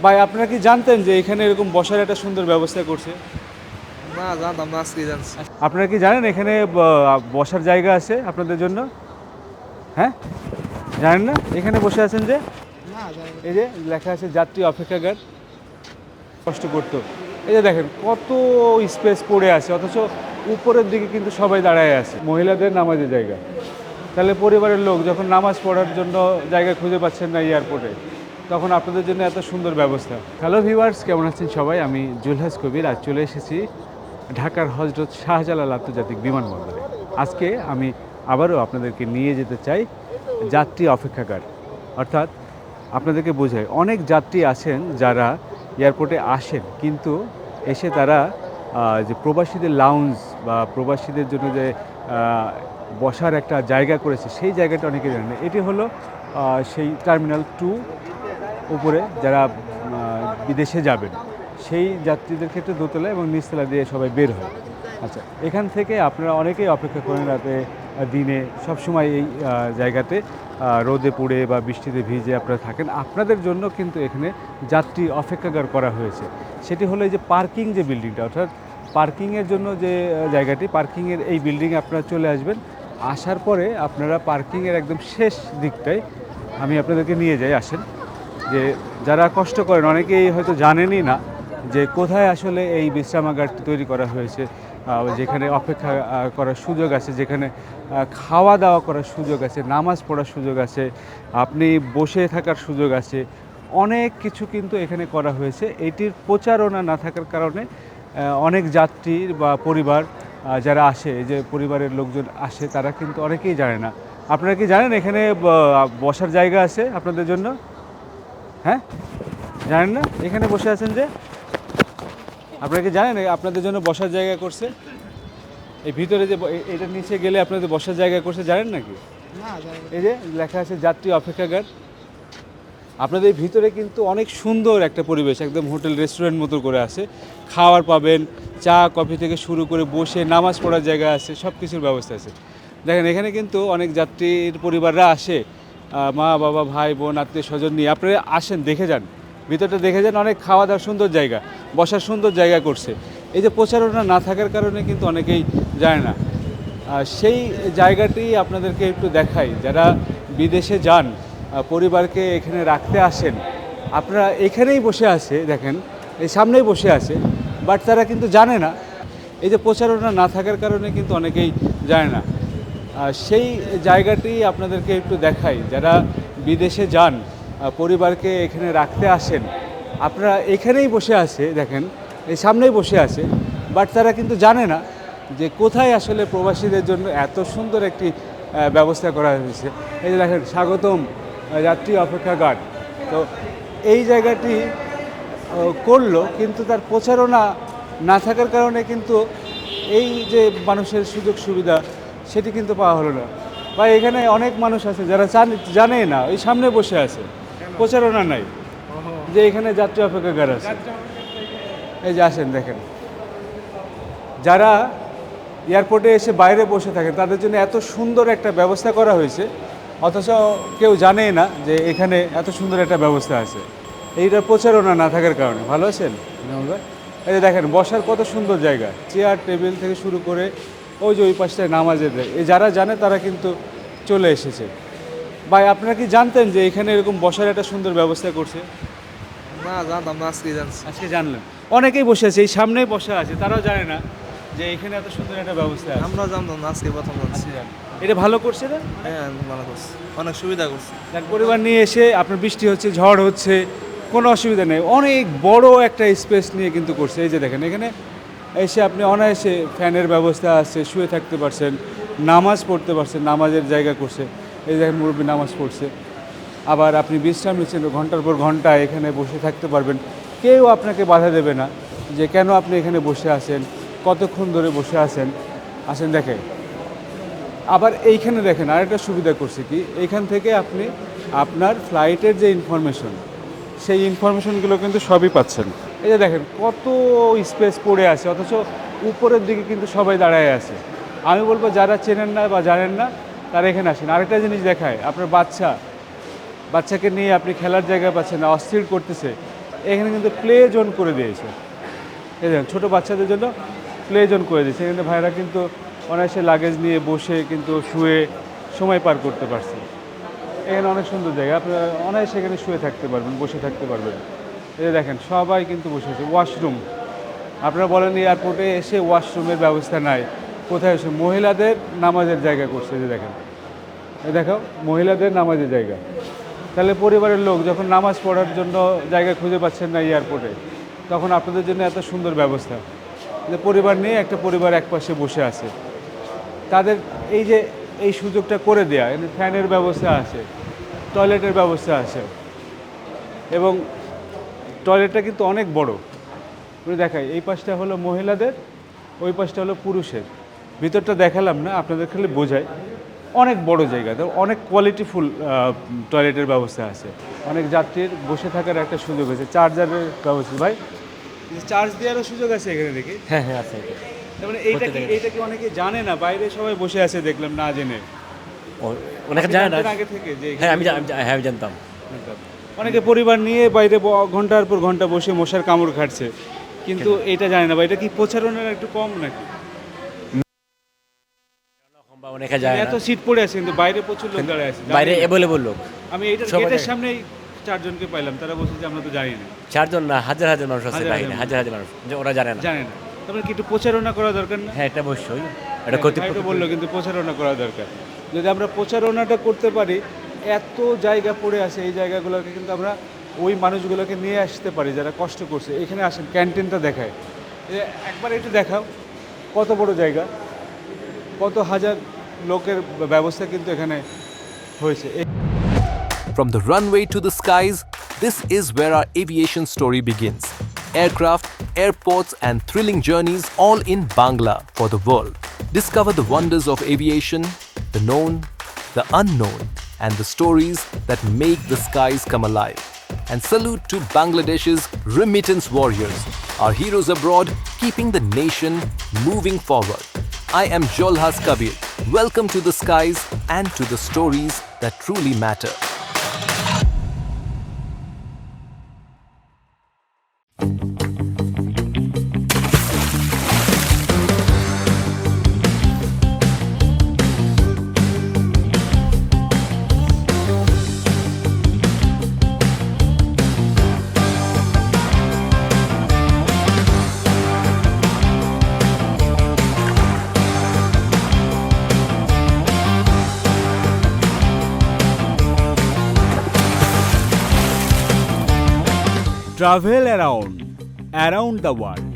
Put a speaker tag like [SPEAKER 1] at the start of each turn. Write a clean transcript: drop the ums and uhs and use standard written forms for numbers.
[SPEAKER 1] ভাই আপনারা কি জানতেন যে এখানে এরকম বসার একটা সুন্দর ব্যবস্থা করছে?
[SPEAKER 2] না, জানতাম না, আজকেই জানছি।
[SPEAKER 1] আপনারা কি জানেন এখানে বসার জায়গা আছে আপনাদের জন্য? হ্যাঁ, জানেন না? এখানে বসে আছেন যে,
[SPEAKER 2] না, জানি না।
[SPEAKER 1] এই যে লেখা আছে যাত্রী অপেক্ষাগার। কষ্ট করতো, এই যে দেখেন কত স্পেস পড়ে আছে, অথচ উপরের দিকে কিন্তু সবাই দাঁড়ায় আছে। মহিলাদের নামাজের জায়গা। তাহলে পরিবারের লোক যখন নামাজ পড়ার জন্য জায়গা খুঁজে পাচ্ছেন না এয়ারপোর্টে, তখন আপনাদের জন্য এত সুন্দর ব্যবস্থা। হ্যালো ভিউয়ার্স, কেমন আছেন সবাই? আমি জুলহাস কবির আজ চলে এসেছি ঢাকার হজরত শাহজালাল আন্তর্জাতিক বিমানবন্দরে। আজকে আমি আবারও আপনাদেরকে নিয়ে যেতে চাই যাত্রী অপেক্ষাগার। অর্থাৎ আপনাদেরকে বোঝাই, অনেক যাত্রী আছেন যারা এয়ারপোর্টে আসেন, কিন্তু এসে তারা যে প্রবাসীদের লাউঞ্জ বা প্রবাসীদের জন্য যে বসার একটা জায়গা করেছে, সেই জায়গাটা অনেকে জানেন না। এটি হলো সেই টার্মিনাল 2 উপরে যারা বিদেশে যাবেন সেই যাত্রীদের ক্ষেত্রে দোতলা এবং নিচতলা দিয়ে সবাই বের হয়। আচ্ছা, এখান থেকে আপনারা অনেকেই অপেক্ষা করেন রাতে, দিনে, সবসময় এই জায়গাতে রোদে পুড়ে বা বৃষ্টিতে ভিজে আপনারা থাকেন। আপনাদের জন্য কিন্তু এখানে যাত্রী অপেক্ষাগার করা হয়েছে। সেটি হলো এই যে পার্কিং যে বিল্ডিংটা, অর্থাৎ পার্কিংয়ের জন্য যে জায়গাটি, পার্কিংয়ের এই বিল্ডিংয়ে আপনারা চলে আসবেন। আসার পরে আপনারা পার্কিংয়ের একদম শেষ দিকটায় আমি আপনাদেরকে নিয়ে যাই, আসেন। যে যারা কষ্ট করেন অনেকেই হয়তো জানেনই না যে কোথায় আসলে এই বিশ্রামাগারটি তৈরি করা হয়েছে, যেখানে অপেক্ষা করার সুযোগ আছে, যেখানে খাওয়া দাওয়া করার সুযোগ আছে, নামাজ পড়ার সুযোগ আছে, আপনি বসে থাকার সুযোগ আছে, অনেক কিছু কিন্তু এখানে করা হয়েছে। এটির প্রচারণা না থাকার কারণে অনেক যাত্রী বা পরিবার যারা আসে, যে পরিবারের লোকজন আসে, তারা কিন্তু অনেকেই জানে না। আপনারা কি জানেন এখানে বসার জায়গা আছে আপনাদের জন্য? হ্যাঁ, জানেন না? এখানে বসে আছেন যে, আপনারা কি জানেন আপনাদের জন্য বসার জায়গা করছে? এই ভিতরে যে এটার নিচে গেলে আপনাদের বসার জায়গা করছে, জানেন নাকি?
[SPEAKER 2] না, জানি না।
[SPEAKER 1] এই যে লেখা আছে যাত্রী অপেক্ষাগার। আপনাদের ভিতরে কিন্তু অনেক সুন্দর একটা পরিবেশ, একদম হোটেল রেস্টুরেন্ট মতো করে আছে। খাওয়ার পাবেন, চা কফি থেকে শুরু করে বসে নামাজ পড়ার জায়গা আছে, সব কিছুর ব্যবস্থা আছে। দেখেন এখানে কিন্তু অনেক যাত্রীর পরিবাররা আসে, মা বাবা ভাই বোন আত্মীয় স্বজন নিয়ে। আপনারা আসেন, দেখে যান, ভিতরটা দেখে যান। অনেক খাওয়া দাওয়ার সুন্দর জায়গা, বসার সুন্দর জায়গা করছে। এই যে প্রচারণা না থাকার কারণে কিন্তু অনেকেই জানে না। সেই জায়গাটি আপনাদেরকে একটু দেখাই। যারা বিদেশে যান, পরিবারকে এখানে রাখতে আসেন, আপনারা এখানেই বসে আছে, দেখেন এই সামনেই বসে আছে, বাট তারা কিন্তু জানে না। এই যে প্রচারণা না থাকার কারণে কিন্তু অনেকেই জানে না। সেই জায়গাটি আপনাদেরকে একটু দেখাই। যারা বিদেশে যান, পরিবারকে এখানে রাখতে আসেন, আপনারা এখানেই বসে আছে, দেখেন এই সামনেই বসে আছে, বাট তারা কিন্তু জানে না যে কোথায় আসলে প্রবাসীদের জন্য এত সুন্দর একটি ব্যবস্থা করা হয়েছে। এই যে দেখেন, স্বাগতম যাত্রী অপেক্ষাগার। তো এই জায়গাটি করলো, কিন্তু তার প্রচারণা না থাকার কারণে কিন্তু এই যে মানুষের সুযোগ সুবিধা, সেটি কিন্তু পাওয়া হলো না। বা এখানে অনেক মানুষ আছে যারা জানে না, ওই সামনে বসে আছে, প্রচারণা নাই যে এখানে যাত্রী অপেক্ষাগার আছে। এই যে আসেন, দেখেন যারা এয়ারপোর্টে এসে বাইরে বসে থাকে তাদের জন্য এত সুন্দর একটা ব্যবস্থা করা হয়েছে, অথচ কেউ জানেই না যে এখানে এত সুন্দর একটা ব্যবস্থা আছে। এইটার প্রচারণা না থাকার কারণে। ভালো আছেন? এই যে দেখেন বসার কত সুন্দর জায়গা, চেয়ার টেবিল থেকে শুরু করে ওই যে ওই পাশটায় নামাজের জায়গা। এই যারা জানে তারা কিন্তু চলে এসেছে। ভাই আপনারা কি জানতেন যে এখানে এরকম বসার একটা সুন্দর ব্যবস্থা করছে?
[SPEAKER 2] না, জানতাম না, আজকেই জানছি।
[SPEAKER 1] আজকে জানলেন। অনেকেই বসে আছে, এই সামনেই বসে আছে, তারাও জানে না যে এখানে এত সুন্দর একটা ব্যবস্থা আছে।
[SPEAKER 2] আমরাও জানতাম না, আজকে প্রথম জানছি।
[SPEAKER 1] এটা ভালো করছে না?
[SPEAKER 2] হ্যাঁ, ভালো করছি, অনেক সুবিধা করছি।
[SPEAKER 1] যার পরিবার নিয়ে এসে আপনার বৃষ্টি হচ্ছে, ঝড় হচ্ছে, কোনো অসুবিধা নেই। অনেক বড় একটা স্পেস নিয়ে কিন্তু করছে। এই যে দেখেন, এখানে এসে আপনি অনায়াসে ফ্যানের ব্যবস্থা আছে, শুয়ে থাকতে পারছেন, নামাজ পড়তে পারছেন, নামাজের জায়গা করছে। এই দেখেন মুরব্বী নামাজ পড়ছে। আবার আপনি বিশ্রাম নিচ্ছেন, ঘন্টার পর ঘন্টা এখানে বসে থাকতে পারবেন। কেউ আপনাকে বাধা দেবে না যে কেন আপনি এখানে বসে আছেন, কতক্ষণ ধরে বসে আছেন। আসেন দেখেন। আবার এইখানে দেখেন আরেকটা সুবিধা করছে কি, এইখান থেকে আপনি আপনার ফ্লাইটের যে ইনফরমেশন, সেই ইনফরমেশনগুলো কিন্তু সবই পাচ্ছেন। এই যে দেখেন কত স্পেস পড়ে আছে, অথচ উপরের দিকে কিন্তু সবাই দাঁড়ায় আছে। আমি বলবো যারা চেনেন না বা জানেন না, তারা এখানে আসেন। আরেকটা জিনিস দেখায়, আপনার বাচ্চাকে নিয়ে আপনি খেলার জায়গা পাচ্ছেন না, অস্থির করতেছে, এখানে কিন্তু প্লে জোন করে দিয়েছে। এই দেখেন ছোটো বাচ্চাদের জন্য প্লে জোন করে দিয়েছে। এখানে ভাইরা কিন্তু অনায়াসে লাগেজ নিয়ে বসে কিন্তু শুয়ে সময় পার করতে পারছে। এখানে অনেক সুন্দর জায়গা, আপনারা অনায়াসে এখানে শুয়ে থাকতে পারবেন, বসে থাকতে পারবেন। এই যে দেখেন সবাই কিন্তু বসে আছে। ওয়াশরুম, আপনারা বলেন এয়ারপোর্টে এসে ওয়াশরুমের ব্যবস্থা নাই, কোথায় এসে মহিলাদের নামাজের জায়গা করছে। যে দেখেন, এই দেখো মহিলাদের নামাজের জায়গা। তাহলে পরিবারের লোক যখন নামাজ পড়ার জন্য জায়গা খুঁজে পাচ্ছেন না এয়ারপোর্টে, তখন আপনাদের জন্য এত সুন্দর ব্যবস্থা যে পরিবার নিয়ে একটা পরিবার একপাশে বসে আছে, তাদের এই যে এই সুযোগটা করে দেয়া। এখানে ফ্যানের ব্যবস্থা আছে, টয়লেটের ব্যবস্থা আছে, এবং টয়লেটটা কিন্তু অনেক বড়। আমি দেখাই, এই পাশটা হলো মহিলাদের, ওই পাশটা হলো পুরুষের। ভিতরটা দেখালাম না, আপনাদের খালি বোঝাই। অনেক বড় জায়গা, তো অনেক কোয়ালিটিফুল টয়লেটের ব্যবস্থা আছে। অনেক যাত্রীর বসে থাকার একটা সুযোগ আছে, চার্জারের ব্যবস্থা। ভাই চার্জ দেওয়ারও সুযোগ আছে এখানে দেখি।
[SPEAKER 3] হ্যাঁ হ্যাঁ আছে।
[SPEAKER 1] তার মানে এইটা কি অনেকে জানে না, বাইরে সবাই বসে আছে দেখলাম না জেনে।
[SPEAKER 3] অনেকে জানে না।
[SPEAKER 1] জানতেন আগে থেকে যে
[SPEAKER 3] হ্যাঁ আমি জানতাম।
[SPEAKER 1] অনেকে পরিবার নিয়ে বাইরে ঘন্টার পর ঘন্টা বসে মশার কামড় খাটছে, কিন্তু এটা জানে না। বা এটা কি প্রচারণার একটু কম নাকি?
[SPEAKER 3] অনেকে যায়
[SPEAKER 1] এত সিট পড়ে আছে কিন্তু বাইরে প্রচুর লোক দাঁড়ায় আছে,
[SPEAKER 3] বাইরে
[SPEAKER 1] জানি না।
[SPEAKER 3] অ্যাভেলেবল লোক।
[SPEAKER 1] আমি এইটার
[SPEAKER 3] সবাই
[SPEAKER 1] গেটের
[SPEAKER 3] জানে।
[SPEAKER 1] সামনেই চারজনকে পাইলাম, তারা বলছে যে আমরা তো জানি না,
[SPEAKER 3] চারজন না, হাজার হাজার মানুষ আছে
[SPEAKER 1] হাজার
[SPEAKER 3] বাইরে,
[SPEAKER 1] হাজার
[SPEAKER 3] হাজার হাজার মানুষ যে ওরা জানে না।
[SPEAKER 1] জানে না। তারপরে কি একটু প্রচারণা করা দরকার না?
[SPEAKER 3] হ্যাঁ এটা অবশ্যই, এটা
[SPEAKER 1] এটা
[SPEAKER 3] কর্তৃপক্ষ
[SPEAKER 1] বললো, কিন্তু প্রচারণা করা দরকার। যদি আমরা প্রচারণাটা করতে পারি, এত জায়গা পড়ে আছে, এই জায়গাগুলোকে কিন্তু আমরা ওই মানুষগুলোকে নিয়ে আসতে পারি যারা কষ্ট করছে। এখানে আসেন, ক্যান্টিনটা দেখায়, একবার একটু দেখাও কত বড় জায়গা, কত হাজার লোকের ব্যবস্থা কিন্তু এখানে হয়েছে।
[SPEAKER 4] From the runway to the skies, this is where our aviation story begins. Aircraft, airports, and thrilling journeys all in Bangla for the world. Discover the wonders of aviation, the known, the unknown, and the stories that make the skies come alive. And salute to Bangladesh's remittance warriors, our heroes abroad, keeping the nation moving forward. I am Jolhas Kabir. Welcome to the skies and to the stories that truly matter.
[SPEAKER 1] Travel around the world.